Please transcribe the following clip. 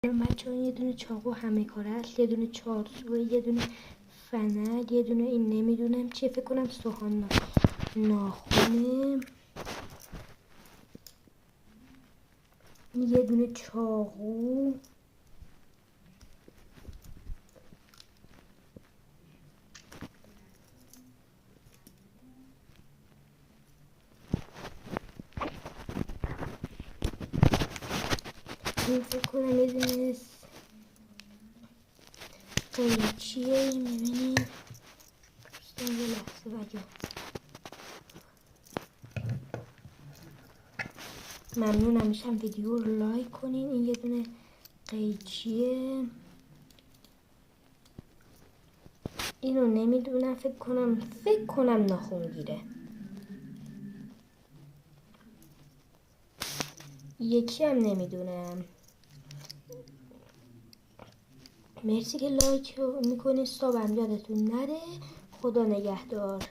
بچه ها یه دونه چاقو همه کاره است، یه دونه چارچوبه، یه دونه فنر، یه دونه این نمیدونم چیه، فکر کنم سوهان ناخونه، یه دونه چاقو، این فکر کنم یه دونه قیچیه. این میبینید دوستان یه لحظه بگم ممنونم میشم ویدیو رو لایک کنین. این یه دونه قیچیه، اینو نمیدونم، فکر کنم ناخونگیره. یکی هم نمیدونم. مرسی که لایک میکنید، صابم یادتون نره. خدا نگهدار.